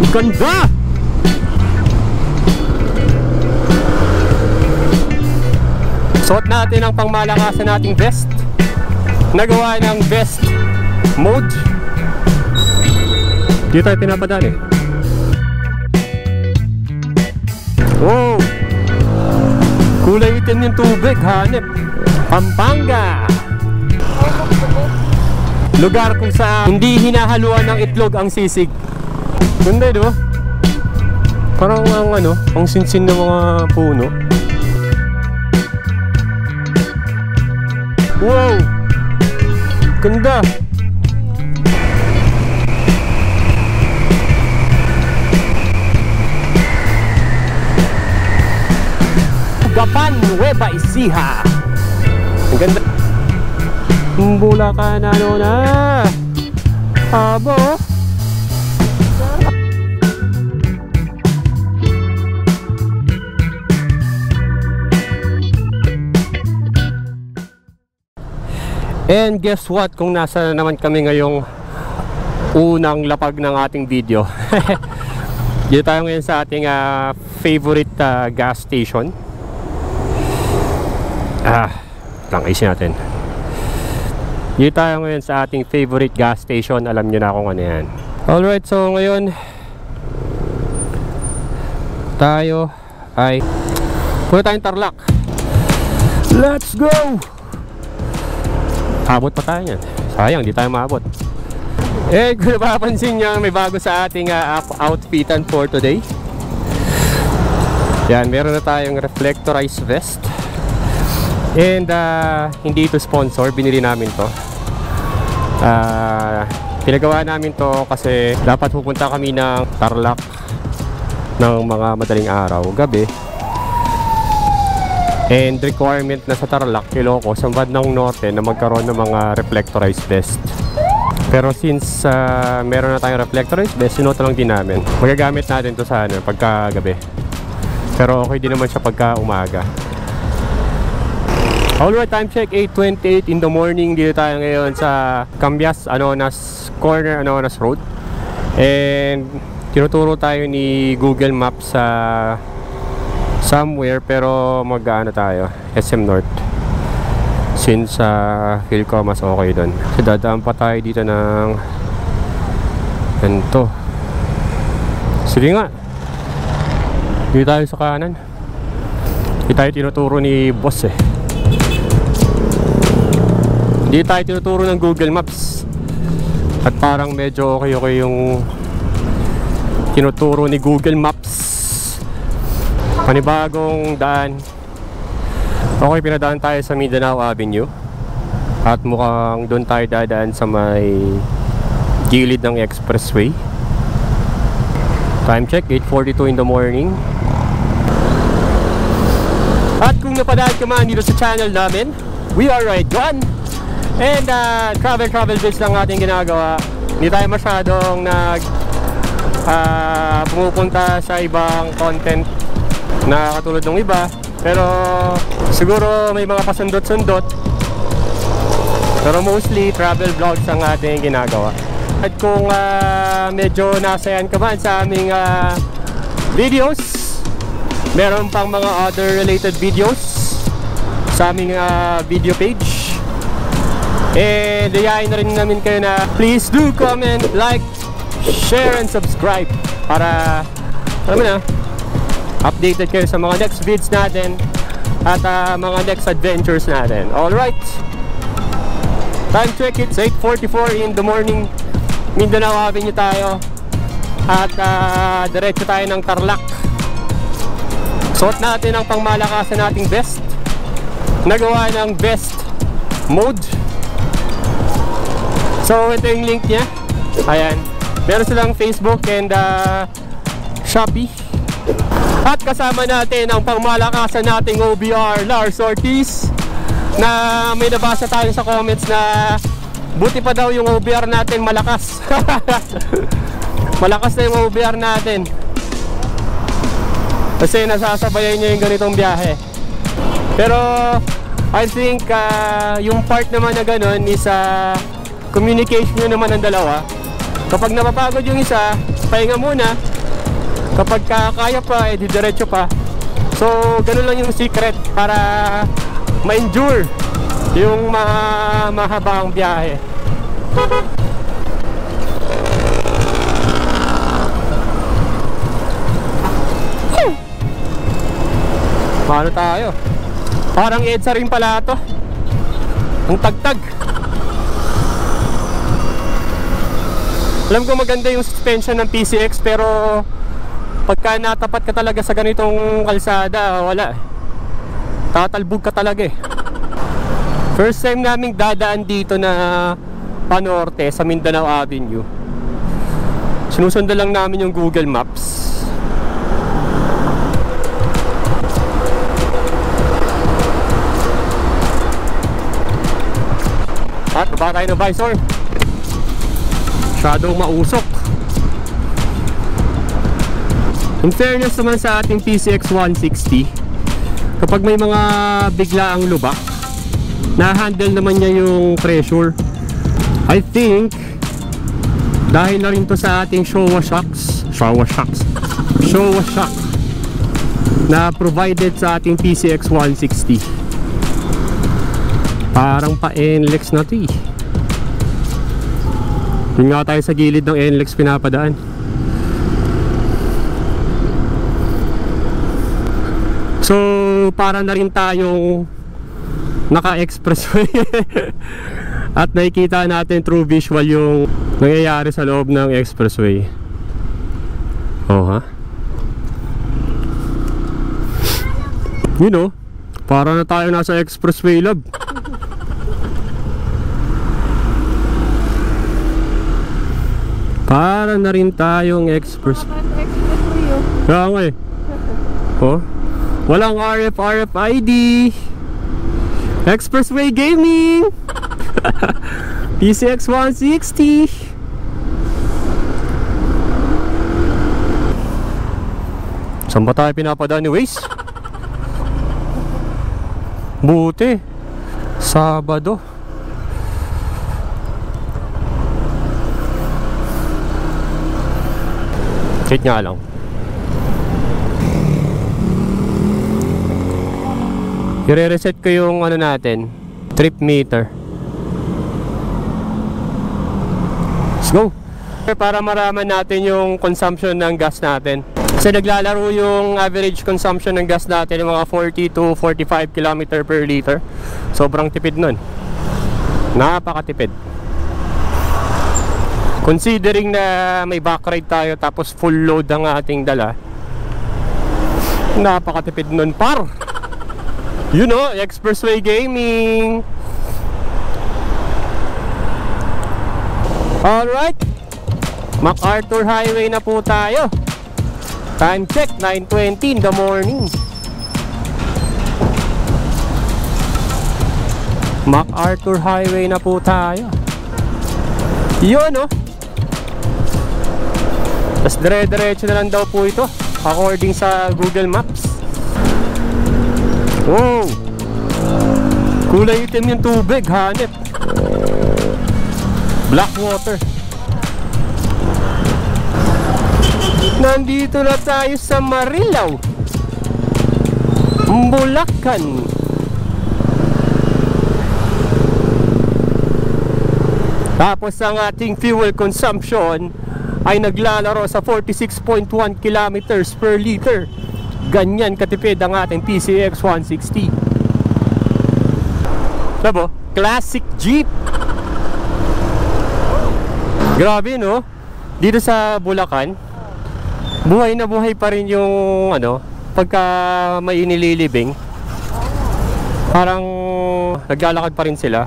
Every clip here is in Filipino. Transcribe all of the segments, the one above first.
Ganda! Suot natin ang pangmalakasan nating vest. Nagawa ng vest mode. Dito tayo pinapadali. Wow! Kulay itim yung tubig, hanep. Pampanga! Lugar kung saan hindi hinahaluan ng itlog ang sisig. Ganda, di ba? Parang ang sinsin ng mga puno. Wow! Ganda! Gapan, Nueva Ecija. Ang ganda. Bulacan, ano na? Abo. And guess what? Kung nasa naman kami ngayong unang lapag ng ating video. Dito tayo ngayon sa ating favorite gas station. Ayusin natin. Dito tayo ngayon sa ating favorite gas station. Alam nyo na kung ano yan. Alright, so ngayon tayo ay punta tayong Tarlac. Let's go! Abot pa tayo yan. Sayang, di tayo maabot. Eh, kung napapansin nyo, may bago sa ating outfitan for today. Yan, meron na tayong reflectorized vest. And hindi ito sponsor, binili namin to. Pinagawa namin to kasi dapat pupunta kami ng Tarlac ng mga madaling araw, gabi. And requirement na sa Tarlac, Ilocos, sa bandang norte na magkaroon ng mga reflectorized vest. Pero since meron na tayong reflectorized vest, sinuot lang din namin. Magagamit natin to sa pagka gabi. Pero okay din naman siya pagka umaga. Alright, time check 8:28 in the morning. Dito tayo ngayon sa Cambias, Anonas Corner, Anonas Road. And tinuturo tayo ni Google Maps sa somewhere, pero mag-ano tayo, SM North. Since feel ko mas okay doon. So dadaan pa tayo dito ng ganito. Sige nga, dito tayo sa kanan. Dito tayo tinuturo ni boss eh. Dito tayo tinuturo ng Google Maps. At parang medyo okay yung tinuturo ni Google Maps. Panibagong daan. Okay, pinadaan tayo sa Mindanao Avenue. At mukhang doon tayo dadaan sa may gilid ng expressway. Time check 8:42 in the morning. At kung napadaan ka man dito sa channel namin, we are right gone. And travel bits lang ating ginagawa. Hindi tayo masyadong pumupunta sa ibang content na katulad ng iba. Pero siguro may mga pasundot-sundot. Pero mostly travel vlogs ang ating ginagawa. At kung medyo nasayan ka man sa aming videos, meron pang mga other related videos sa aming video page. And dayain na rin namin kayo na please do comment, like, share, and subscribe para alam mo na, updated kayo sa mga next vids natin at mga next adventures natin. Alright, time check, it's 8:44 in the morning. Mindanao Avenue tayo. At diretso tayo ng Tarlac. Suot natin ang pangmalakasan nating vest. Nagawa ng vest mode. So ito yung link niya. Ayan, meron silang Facebook and Shopee. At kasama natin ang pangmalakasan nating OBR, Lars Ortiz, na may nabasa tayo sa comments na buti pa daw yung OBR natin malakas. Malakas na yung OBR natin kasi nasasabayan niya yung ganitong biyahe. Pero I think yung part naman na ganun is communication nyo naman ng dalawa. Kapag napapagod yung isa, pahinga muna. Kapag kaya pa, diretso pa. So, ganun lang yung secret para ma-endure yung mahabang biyahe. Paano tayo? Parang EDSA rin pala ito. Ang tagtag. Alam ko maganda yung suspension ng PCX, pero pagka natapat ka talaga sa ganitong kalsada, wala. Tatalbog ka talaga eh. First time naming dadaan dito na panorte sa Mindanao Avenue. Sinusundan lang namin yung Google Maps. At baba tayo ng visor. Masyadong mausok. In fairness naman sa ating PCX 160, kapag may mga biglaang lubak, na-handle naman niya yung pressure. I think dahil na rin to sa ating Showa shock na provided sa ating PCX 160. Parang pa NLEX na to eh. Yun nga tayo sa gilid ng NLEX pinapadaan. So para na rin tayong naka-expressway. At nakikita natin through visual yung nangyayari sa loob ng expressway. Oh ha? You know, para na tayo nasa expressway lab. Para na rin tayong expressway. Kaya nga eh. Oh, walang RFID. Expressway Gaming. PCX 160. Saan ba tayo pinapadaan ni Waze? Buti Sabado. Check nga lang. I-reset ko yung ano natin, trip meter. Let's go. Para maraman natin yung consumption ng gas natin. Kasi naglalaro yung average consumption ng gas natin ng mga 40 to 45 km per liter. Sobrang tipid nun. Napakatipid. Considering na may back ride tayo tapos full load ang ating dala, napakatipid nun par. You know, Expressway Gaming. Alright, MacArthur Highway na po tayo. Time check, 9:20 in the morning. MacArthur Highway na po tayo. Yun oh. Tapos dire-diretso na lang daw po ito according sa Google Maps. Wow, kulay itim yung tubig, hanep. Black water. Nandito na tayo sa Marilao, Bulacan. Tapos ang ating fuel consumption ay naglalaro sa 46.1 kilometers per liter. Ganyan katipid ang ating PCX 160. Diba? Classic Jeep. Grabe no? Dito sa Bulacan, buhay na buhay pa rin yung ano, pagka may inililibing. Parang naglalakad pa rin sila.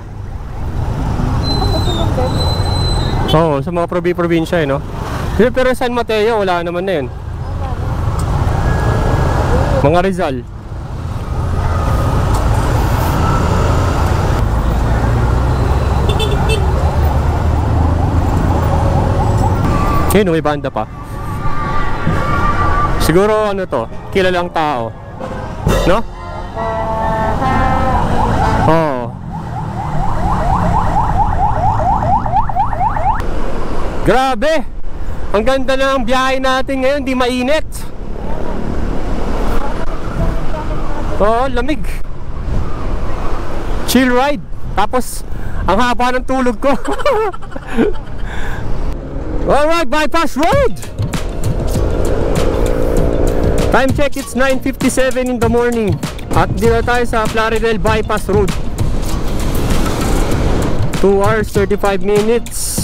Oo, sa mga probinsya no? Pero San Mateo, wala naman na yun. Mga Rizal. Yun, may banda pa. Siguro ano to, kilalang tao, no? Oh. Grabe! Ang ganda ng biyahe natin ngayon, di mainit. Oo, lamig. Chill ride. Tapos, ang haba ng tulog ko. Alright, bypass road. Time check, it's 9:57 in the morning. At dito tayo sa Plaridel Bypass Road. 2 hours, 35 minutes.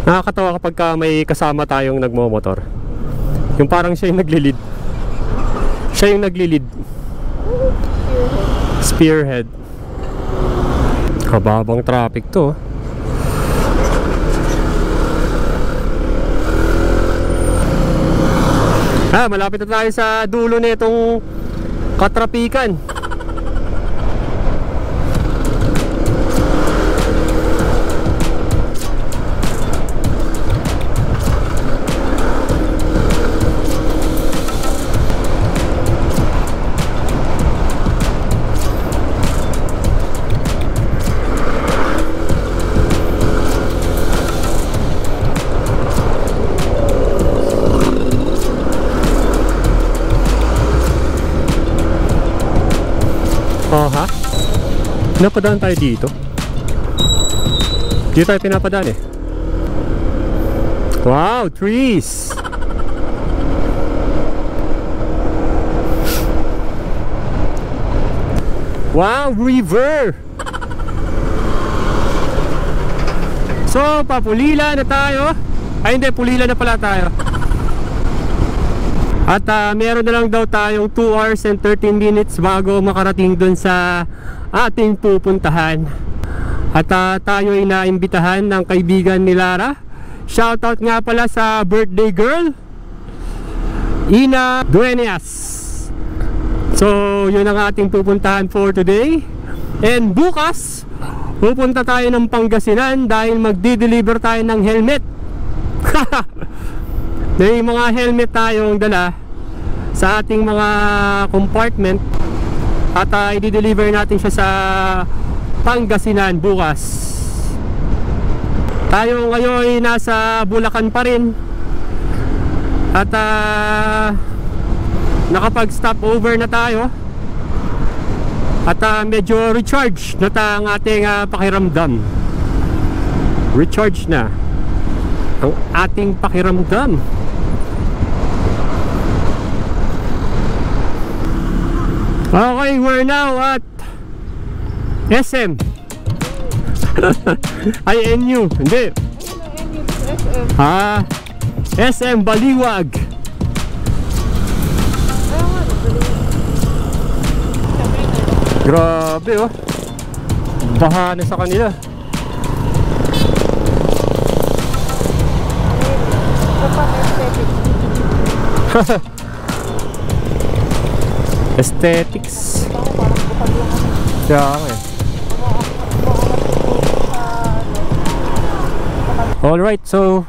Nakakatawa kapag may kasama tayong nagmo-motor. Yung parang siya yung naglilid. Siya yung naglilid. Spearhead. Kababang traffic to. Malapit na tayo sa dulo nitong katrapikan. Oh, ha? Pinapadaan tayo dito. Dito tayo pinapadaan eh. Wow, trees! Wow, river! So, papulila na tayo. Ay hindi, pulila na pala tayo. At meron na lang daw tayong 2 hours and 13 minutes bago makarating dun sa ating pupuntahan. At tayo ay naimbitahan ng kaibigan ni Lara. Shoutout nga pala sa birthday girl, Ina Duenas. So yun ang ating pupuntahan for today. And bukas pupunta tayo ng Pangasinan dahil magdi-deliver tayo ng helmet. May mga helmet tayong dala sa ating mga compartment at i-deliver natin siya sa Pangasinan bukas. Tayo ngayon ay nasa Bulacan pa rin at nakapag-stop over na tayo at medyo recharge na ang ating pakiramdam. Recharge na ang ating pakiramdam. Okay, we're now at SM. Ay, NU. Hindi. SM Baliwag. Grabe oh. Baha na sa kanila. Aesthetics. Kaya eh. Alright, so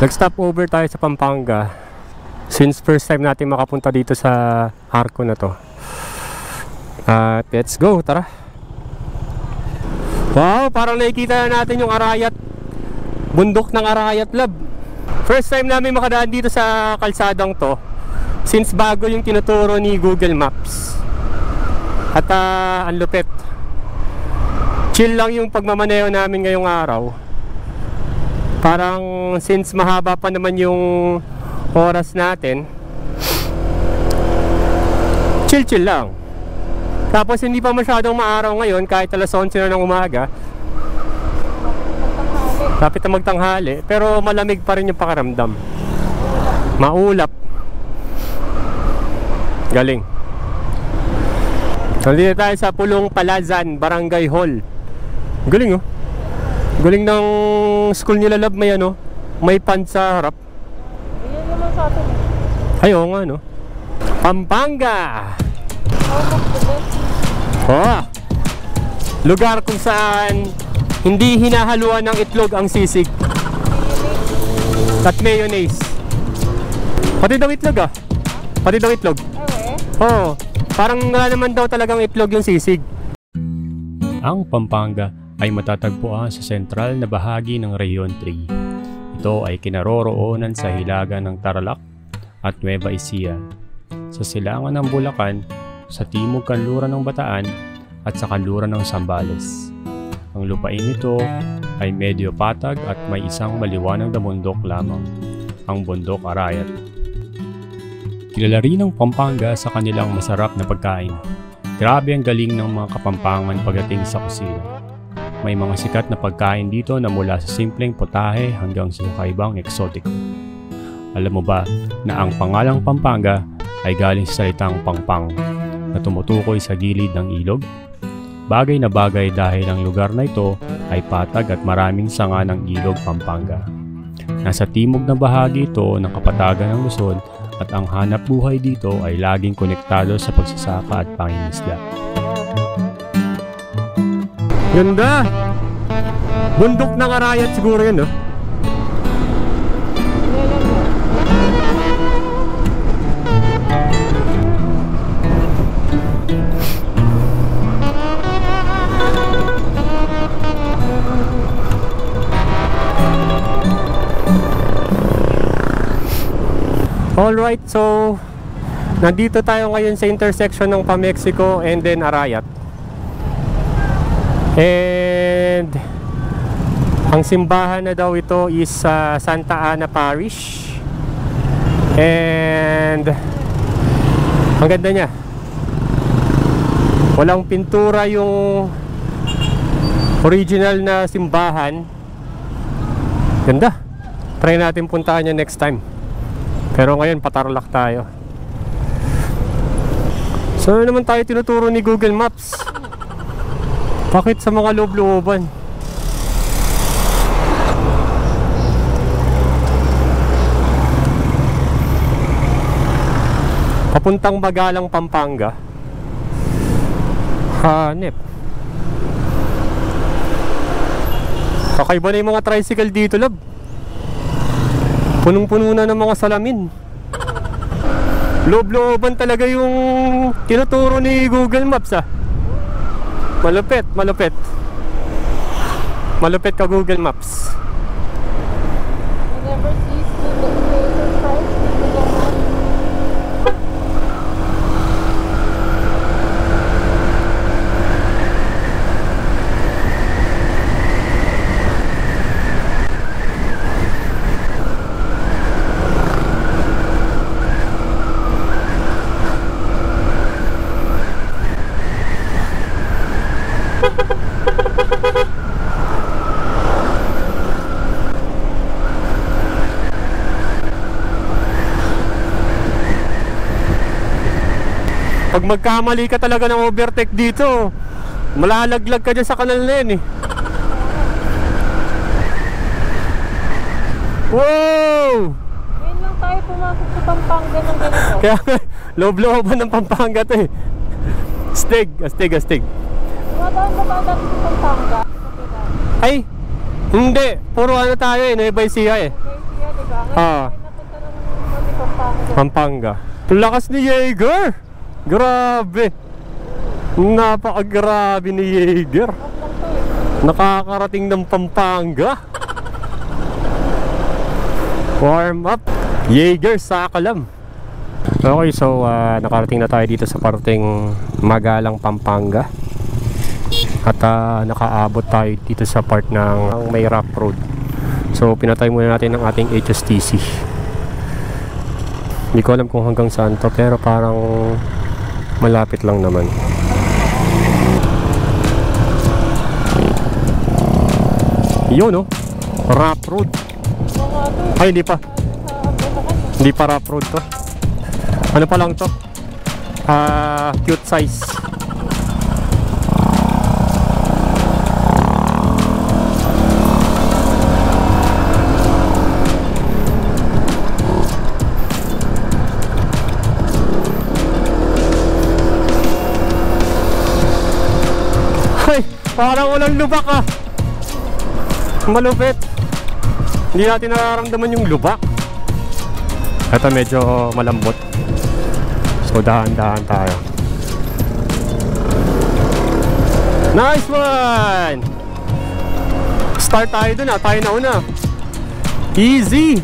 nag-stop over tayo sa Pampanga since first time natin makapunta dito sa Arco na to. Let's go, tara. Wow, parang nakikita na natin yung Arayat, bundok ng Arayat Lab. First time namin makadaan dito sa kalsadang to since bago yung tinuturo ni Google Maps. At ang lupit. Chill lang yung pagmamaneho namin ngayong araw. Parang since mahaba pa naman yung oras natin, chill lang. Tapos hindi pa masyadong maaraw ngayon kahit alas 11 na ng umaga. Kapit na magtanghali, pero malamig pa rin yung pakiramdam. Maulap. Galing. Nandito tayo sa Pulong Palazan, Barangay Hall. Galing oh. Galing ng school nila, love. May ano, may pants sa harap. Ayan naman sa atin eh. Ay, oo nga no. Pampanga. Oh, lugar kung saan hindi hinahaluan ng itlog ang sisig at mayonnaise. Pati daw itlog ah. Pati daw itlog. Oo, parang wala naman daw talagang itlog yung sisig. Ang Pampanga ay matatagpuan sa sentral na bahagi ng Rehiyon 3. Ito ay kinaroroonan sa hilaga ng Tarlac at Nueva Ecija, sa silangan ng Bulacan, sa timog kanluran ng Bataan at sa kanluran ng Zambales. Ang lupain nito ay medyo patag at may isang maliwanag na bundok lamang, ang Bundok Arayat. Kilala rin ang Pampanga sa kanilang masarap na pagkain. Grabe ang galing ng mga Kapampangan pagdating sa kusina. May mga sikat na pagkain dito na mula sa simpleng potahe hanggang sa kakaibang eksotiko. Alam mo ba na ang pangalang Pampanga ay galing sa salitang pangpang na tumutukoy sa gilid ng ilog? Bagay na bagay dahil ang lugar na ito ay patag at maraming sanga ng ilog Pampanga. Nasa timog na bahagi ito ng kapatagan ng Luzon at ang hanap buhay dito ay laging konektado sa pagsasaka at pangingisda. Ganda! Bundok ng Arayat siguro yun, no? Alright, so nandito tayo ngayon sa intersection ng Pa-Mexico and then Arayat. And ang simbahan na daw ito is Santa Ana Parish. And ang ganda niya. Walang pintura yung original na simbahan. Ganda. Try natin puntahan niya next time. Pero ngayon patarlak tayo. So naman tayo tinuturo ni Google Maps. Bakit sa mga loob-looban? Papuntang Bagalang, Pampanga. Hanep. Kakaiba na yung mga tricycle dito, love. Punong-puno na ng mga salamin. Loob-looban talaga yung tinuturo ni Google Maps ah. Malupit, malupit. Malupit ka Google Maps. I never cease to surprise people. Pag magkamali ka talaga ng overtake dito, malalaglag ka dyan sa kanal na yan eh. Wow! Ngayon lang tayo pumasok sa Pampanga ng ganito. Kaya loob-looban ng Pampanga to eh. Astig, astig, astig. Dumadaan ba tayo dati sa Pampanga? Ay, hindi. Puro ano tayo eh, Nueva Ecija eh. Okay, siya, diba? Ngayon Ah. tayo napunta ng Pampanga. Pampanga. Lakas ni Jaeger! Grabe! Napakagrabe ni Jaeger. Nakakarating ng Pampanga. Warm up. Jaeger sa Kalam. Okay, so nakarating na tayo dito sa parting Magalang, Pampanga. At nakaabot tayo dito sa part ng may rough road. So pinatay muna natin ang ating HSTC. Hindi ko alam kung hanggang saan to, pero parang malapit lang naman. Yun no, rough road. Ay hindi pa. Hindi pa rough road to. Ano pa lang to? Cute size. Parang walang lubak ah. Malupit. Hindi natin nararamdaman yung lubak. Ito medyo malambot. So dahan-dahan tayo. Nice one! Start tayo dun ah. Tayo na una. Easy!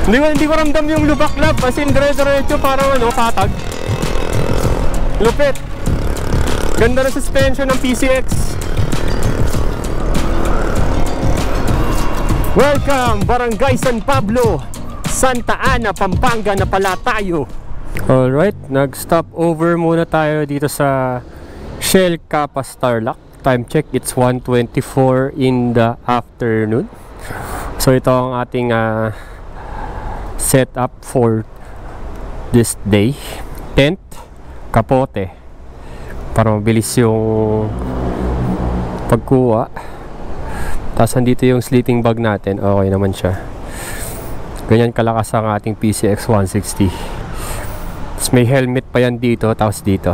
Hindi ko ramdam yung lubak lab. As in dire-diretso parang ano, patag. Lupit. Ganda na suspension ng PCX. Welcome Barangay San Pablo, Santa Ana, Pampanga na pala tayo. Alright, nag-stop over muna tayo dito sa Shell Capas Tarlac. Time check, it's 1:24 in the afternoon. So ito ang ating setup for this day. Tent, kapote, para mabilis yung pagkuha. Tapos andito yung sleeping bag natin. Okay naman siya. Ganyan kalakas ang ating PCX 160. Tapos may helmet pa yan dito. Tapos dito.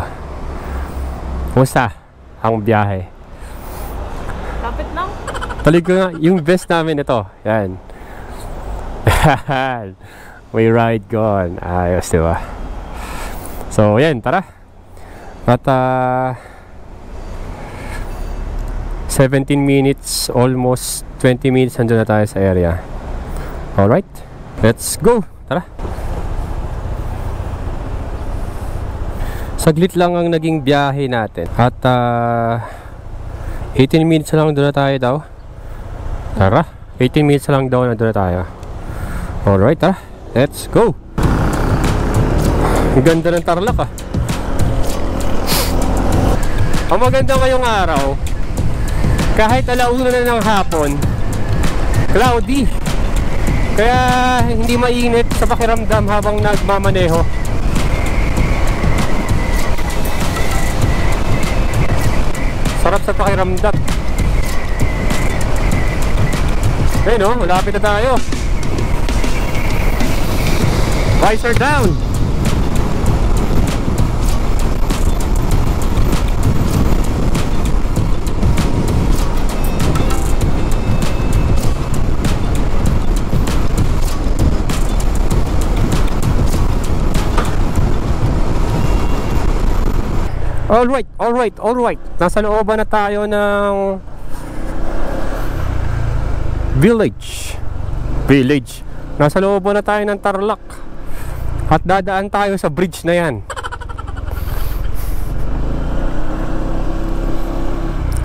Kumusta ang biyahe? Lapit lang. Talig ko nga. Yung best namin ito. Yan. May ride gone. Ayos, diba? So yan, tara. At 17 minutes, almost 20 minutes nandun na tayo sa area. Alright, let's go. Tara. Saglit lang ang naging biyahe natin. At 18 minutes na lang doon na tayo daw. Tara, 18 minutes na lang daw na doon na tayo. Alright, tara. Let's go. Ang ganda ng Tarlac ah. Ang maganda ngayong araw, kahit alauna na ng hapon, cloudy. Kaya hindi mainit sa pakiramdam habang nagmamaneho. Sarap sa pakiramdam. Ayun oh, malapit na tayo. Visor down. Alright. Nasa looban na tayo ng village. Nasa looban na tayo ng Tarlac. At dadaan tayo sa bridge na yan.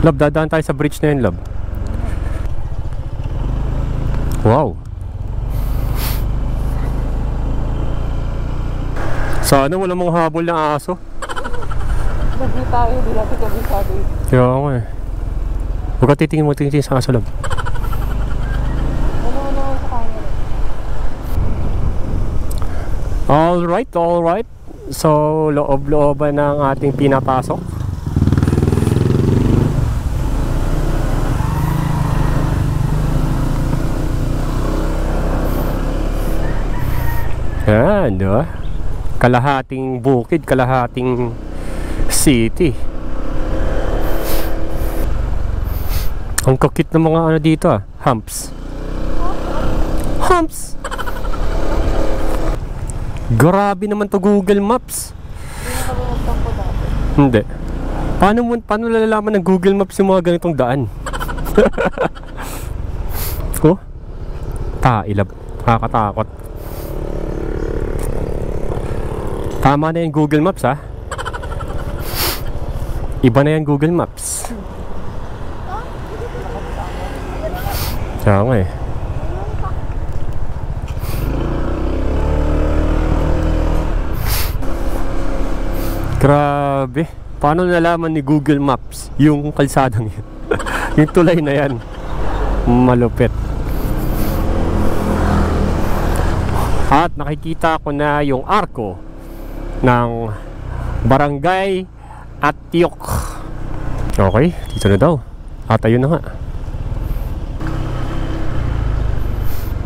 Love, dadaan tayo sa bridge na yan, love. Wow. Sana wala mong habol na aso. Hindi tayo, hindi natin kabisado eh. Kaya ako eh. Huwag ka titingin sa aso, love. Ano sa camera? Alright. So, loob-looban ng ating pinapasok. Yan, di ba? Kalahating bukid, kalahating city. Ang kakit ng mga ano dito ah, humps. Grabe naman to Google Maps. Hindi. Paano lalaman ng Google Maps yung mga ganitong daan? Oh? Tailab. Nakakatakot. Tama na yung Google Maps ha. Iba na yung Google Maps. Kaya nga eh. Grabe. Paano nalaman ni Google Maps yung kalsadang yan? Yung tulay na yan. Malupit. At nakikita ko na yung arko ng Barangay Atiok. Okay, dito na daw. At ayun na nga.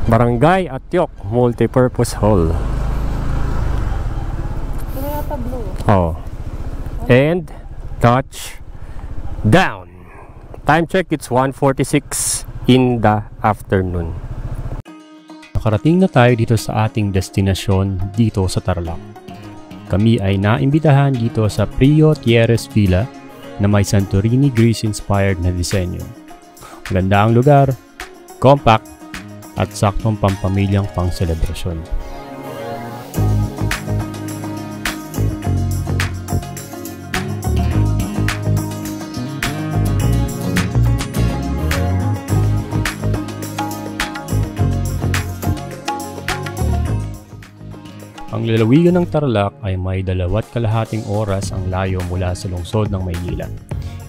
Barangay Atiok Multipurpose Hall. Ano yata blue? Oh. And touch down. Time check, it's 1:46 in the afternoon. Nakarating na tayo dito sa ating destinasyon dito sa Tarlac. Kami ay naimbitahan dito sa Prio Tierres Villa na may Santorini Greece-inspired na disenyo. Ganda ang lugar, compact, at saktong pampamilyang pang-selebrasyon. Ang lalawigan ng Tarlac ay may 2.5 oras ang layo mula sa lungsod ng Maynila.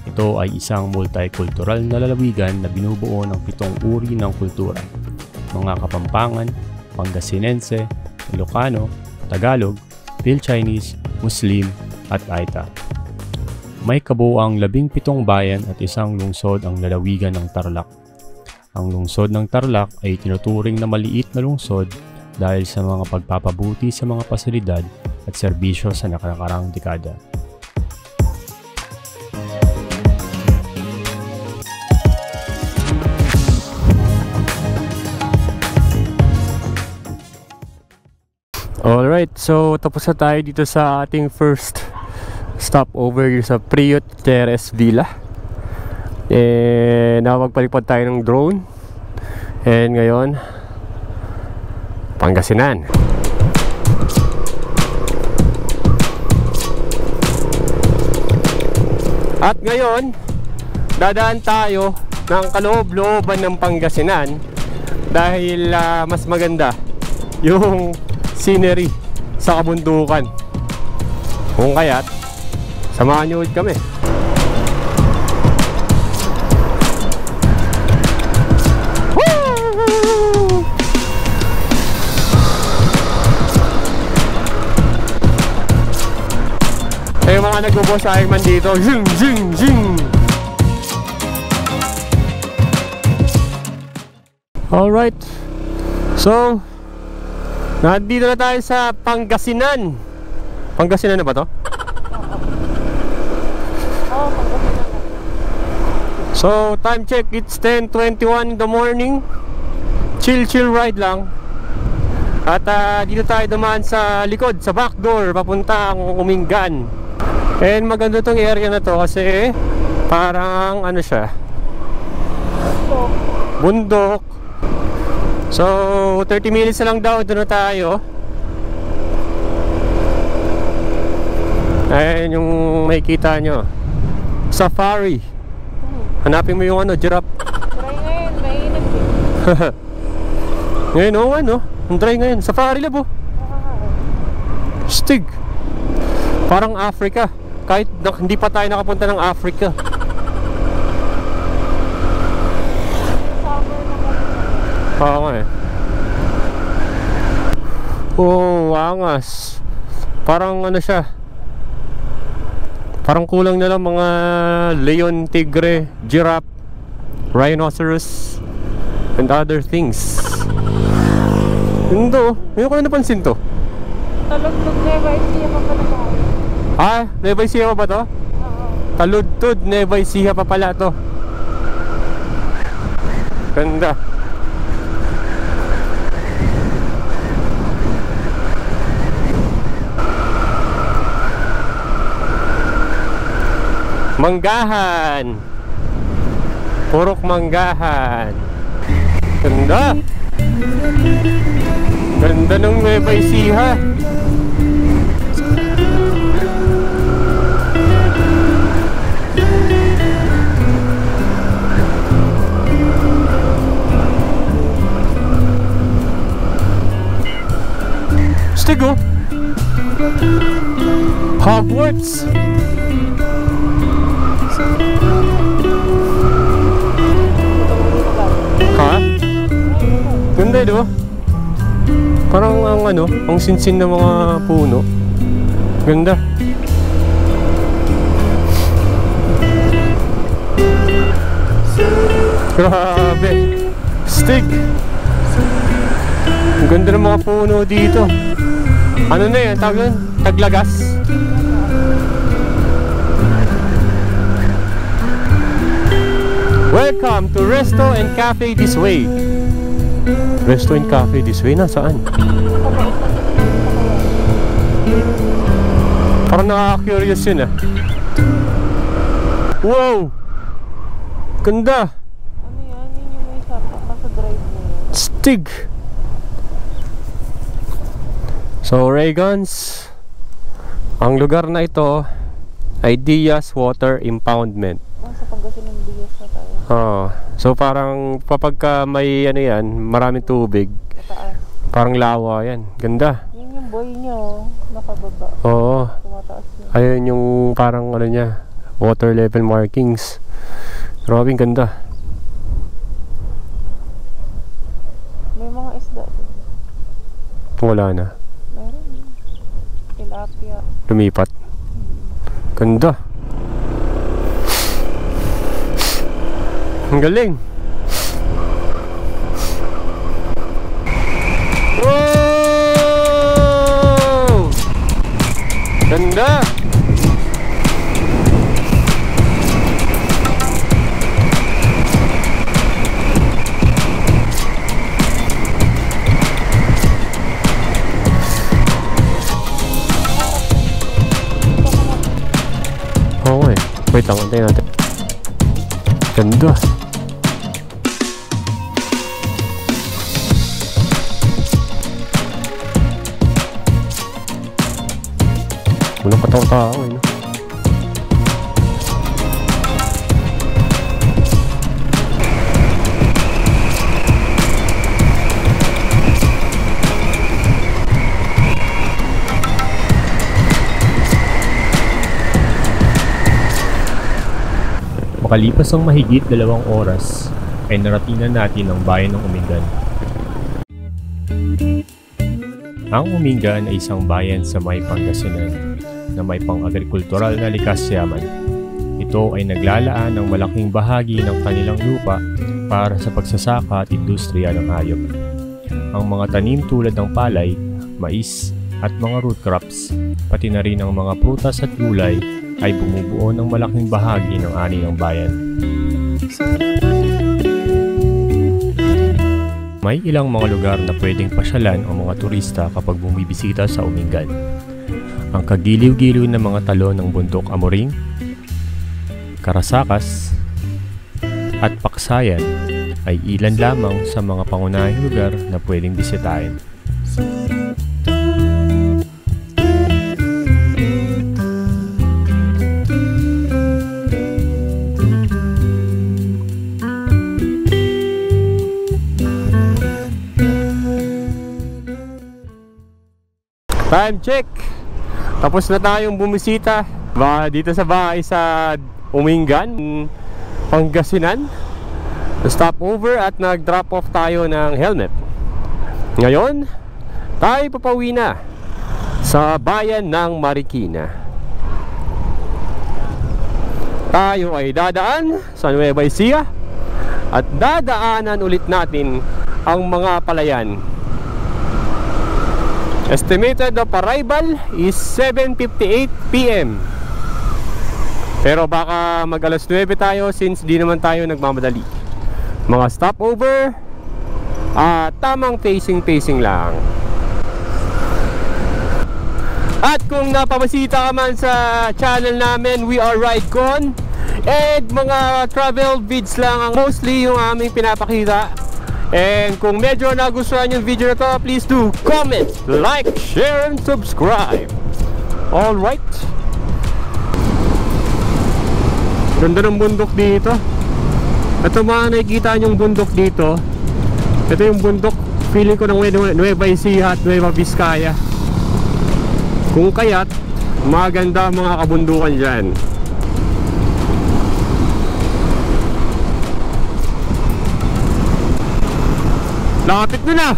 Ito ay isang multicultural na lalawigan na binubuo ng 7 uri ng kultura. Mga Kapampangan, Pangasinense, Ilocano, Tagalog, Phil-Chinese, Muslim, at Aita. May kabuuang 17 bayan at isang lungsod ang lalawigan ng Tarlac. Ang lungsod ng Tarlac ay tinuturing na maliit na lungsod dahil sa mga pagpapabuti sa mga pasilidad at serbisyo sa nakaraang dekada. Alright, so tapos na tayo dito sa ating first stopover sa Prio Tierres Villa. Napagpalipad tayo ng drone. And ngayon, Pangasinan. At ngayon, dadaan tayo ng kaloob-looban ng Pangasinan dahil mas maganda yung scenery sa kabundukan. Kung kaya't, samahan nyo ulit kami. Yung mga nagbubuhos sa man dito, zing zing zing. Alright, so nandito na tayo sa Pangasinan. Pangasinan na ba to? Oo, Pangasinan. So time check, it's 10:21 in the morning. Chill ride lang. At dito tayo dumaan sa likod, sa back door, papuntang Umingan. And maganda tong area na to kasi parang ano siya, bundok. So 30 minutes na lang daw, doon na tayo. Ayan yung makikita nyo, safari. Hanapin mo yung ano, giraffe. Try ngayon, mainit eh. Ngayon oh, ano, ang dry ngayon, safari labo. Stig. Parang Africa. Kahit hindi pa tayo nakapunta ng Africa. Oo nga eh. Oh, angas. Parang ano siya, parang kulang na lang mga leon, tigre, giraffe, rhinoceros, and other things. Hindi, ngayon ko na napansin to. Talog-tog Nueva Ecija pa pala tayo. Ah, Nueva Ecija ba to? Oo. Taludtod, Nueva Ecija pa pala to. Ganda. Manggahan. Purok Manggahan. Ganda. Ganda ng Nueva Ecija. Stigo. Hogwarts. Ha? Ganda di ba? Parang ang ano, ang sinsin ng mga puno. Ganda. Grabe. Stig. Ang ganda ng mga puno dito. Ano na yan? Tawag yun? Taglagas. Welcome to Resto and Cafe This Way. Resto and Cafe This Way, nasaan? Parang nakaka-curious yun ah. Wow! Ganda! Ano yan? Yun yung may sa drive mo. Stig! So, Rayguns, ang lugar na ito ay Diaz Water Impoundment. Sa Pangasinan Diaz na tayo. So parang kapag may ano yan, maraming tubig, Mataas. parang lawa yan. Ganda. Yun yung buhay nyo, nakababa. Oo. Tumataas yun. Ayun yung parang ano niya, water level markings. Grabing ganda. May mga isda din. Wala na. Meron. Tilapia. Lumipat. Ganda. Ang galing. Wow! Ganda. Oo eh. Wait lang, antayin natin. Ganda. Walang katao-tao eh, no? Makalipas ang mahigit 2 oras, ay naratingan natin ang bayan ng Umingan. Ang Umingan ay isang bayan sa may Pangasinan na may pang-agrikultural na likas yaman. Ito ay naglalaan ng malaking bahagi ng kanilang lupa para sa pagsasaka at industriya ng hayop. Ang mga tanim tulad ng palay, mais at mga root crops, pati na rin ang mga prutas at gulay ay bumubuo ng malaking bahagi ng ani ng bayan. May ilang mga lugar na pwedeng pasyalan ang mga turista kapag bumibisita sa Umingan. Ang kagiliw-giliw na mga talon ng bundok Amoring, Karasakas, at Paksayan ay ilan lamang sa mga pangunahing lugar na pwedeng bisitahin. Time check! Tapos na tayong bumisita dito sa bahay sa Umingan, Pangasinan. Stop over at nag-drop off tayo ng helmet. Ngayon, tayo papauwi na sa bayan ng Marikina. Tayo ay dadaan sa Nueva Ecija at dadaanan ulit natin ang mga palayan. Estimated of arrival is 7:58 PM. Pero baka mag alas 9 tayo since di naman tayo nagmamadali. Mga stopover, tamang pacing lang. At kung napabasita ka man sa channel namin, we are RideCon, and mga travel vids lang ang mostly yung aming pinapakita. And kung medyo nagustuhan yung video na to, please do comment, like, share, and subscribe. Alright. Ganda ng bundok dito. Ito mga nakikita yung bundok dito. Ito yung bundok, feeling ko ng Nueva Ecija at Nueva Vizcaya. Kung kaya't maganda mga kabundukan dyan. Lapit na!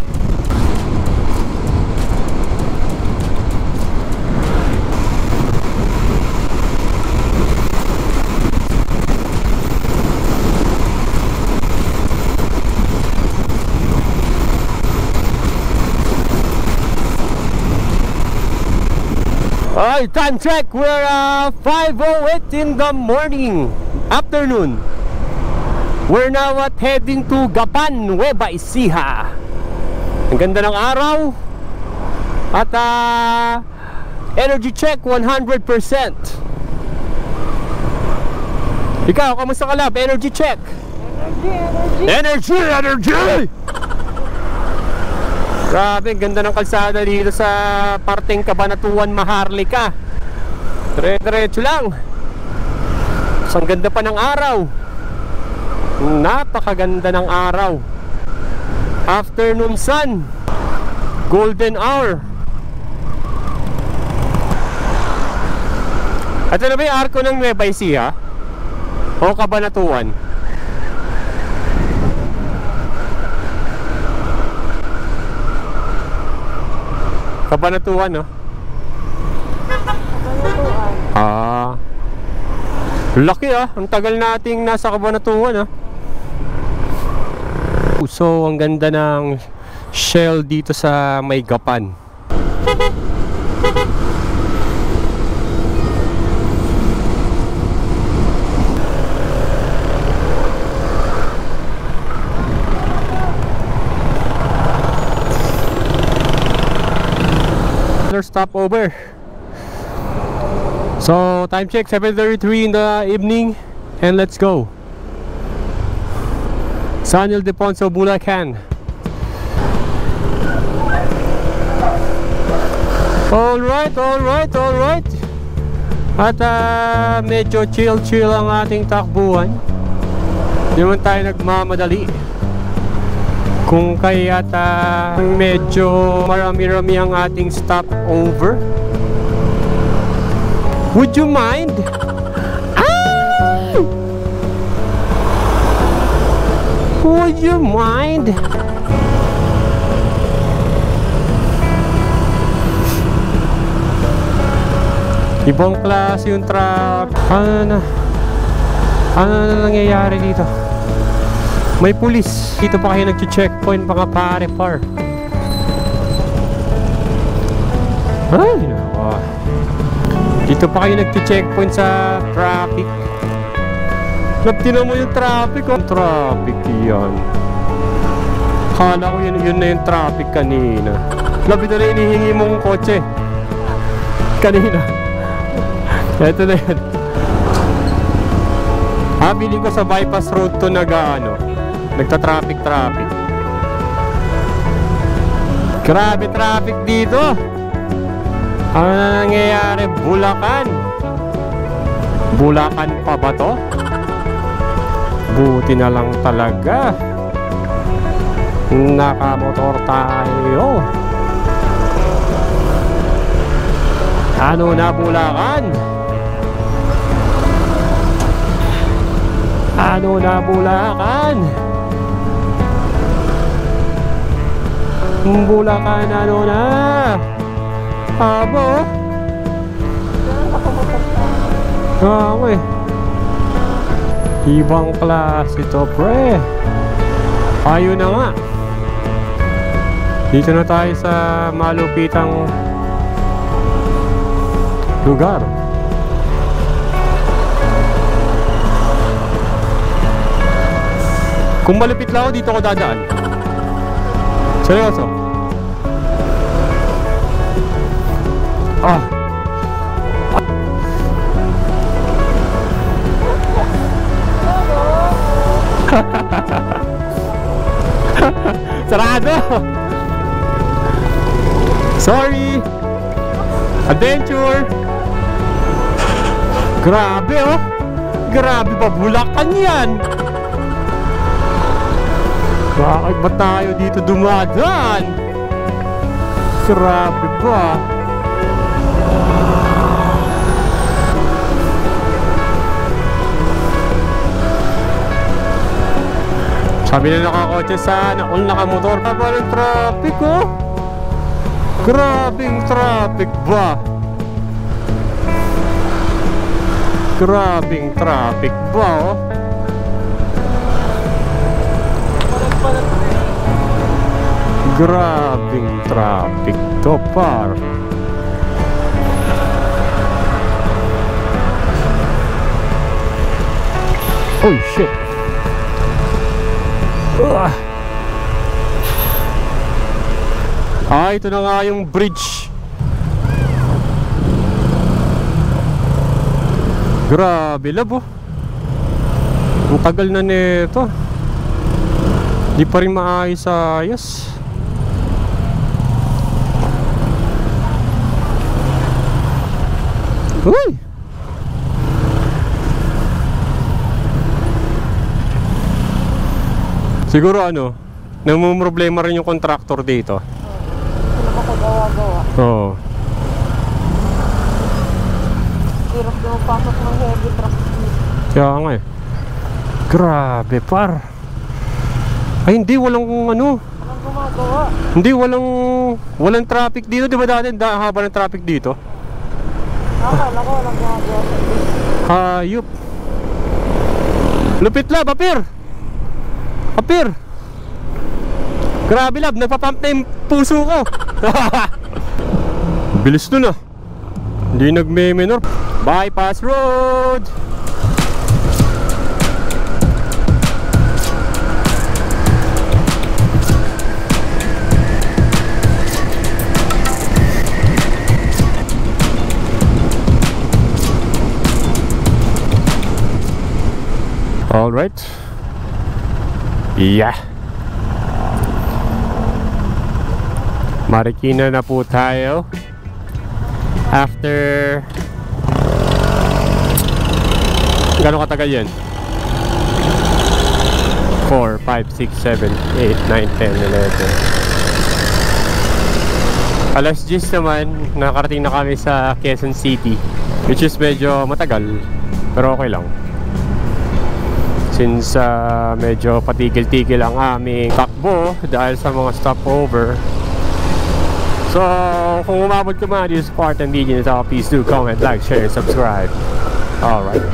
Alright, time check. We're 5:08 in the morning. Afternoon. We're now at heading to Gapan, Nueva Ecija. Ang ganda ng araw. At energy check 100%. Ikaw, kamusta ka lab? Energy check. Energy. Grabe, ang ganda ng kalsada dito sa parteng Cabanatuan, Maharlika. Dire-diretso lang. Ang ganda pa ng araw. Napakaganda ng araw. Afternoon sun, golden hour. At ano ba yung arko ng Nueva Ecija? O Cabanatuan? Cabanatuan, no? Cabanatuan. Laki ang tagal nating nasa Cabanatuan So, ang ganda ng shell dito sa may Gapan. Another stopover. So, time check 7:33 in the evening and let's go. San Ildefonso, Bulacan. Alright. At medyo chill ang ating takbuhan. Hindi naman tayo nagmamadali. Kung kaya't medyo marami-rami ang ating stopover. Would you mind? Would you mind? Ibang klase yung trap. Ano na nangyayari dito? May pulis. Dito pa kayo nag-checkpoint mga pare-par. Ay, nako. Dito pa kayo nag-checkpoint sa traffic. Tinan mo yung traffic Traffic yan. Kala ko yun na yung traffic kanina. Lapit na hinihingi mong kotse kanina. Ito na yan. Biling ko sa bypass road to nagta-traffic. Grabe traffic dito. Ano na nangyayari? Bulacan pa ba to? Buti na lang talaga nakamotor tayo. Ano na Bulacan? Bulacan, ano na? Abo? Okay. Ibang klase ito, pre. Ayun na nga. Dito na tayo sa malupitang lugar. Kung malupit lang ako, dito ako dadaan. Seryoso. Sarado. Sorry. Adventure. Grabe Grabe ba Bulacan yan? Bakit ba tayo dito dumadaan? Grabe ba? Sabi na nakakotse sana, kung nakamotor pa ba ng traffic Grabing traffic ba? Grabing traffic ba Grabing traffic to par. Oh shit. Ito na nga yung bridge. Grabe labo. Ang tagal na nito. Di pa rin maayos-ayos. Uy! Siguro namumroblema rin yung contractor dito. Sino makagawa-gawa? Oo. Hirap na magpasok ng heavy truck. Kaya nga eh. Grabe par. Ay hindi, walang Anong gumagawa? Hindi, walang traffic dito. Di ba dati haba ng traffic dito? Akala ko walang gumagawa sa bridge. Hayop. Lupit lab, apir. Apir. Grabe lab, nagpapump na yung puso ko. Bilis nun ah. Hindi nagme-minor. Bypass road. Alright. Yeah. Marikina na po tayo. After gano'ng katagal yan? 4, 5, 6, 7, 8, 9, 10, 11. Alas 10 naman, nakarating na kami sa Quezon City, which is medyo matagal, pero okay lang. Since medyo patigil-tigil ang aming takbo dahil sa mga stopover. So, kung umabot ka man this part ng video nito, please do comment, like, share, and subscribe. Alright.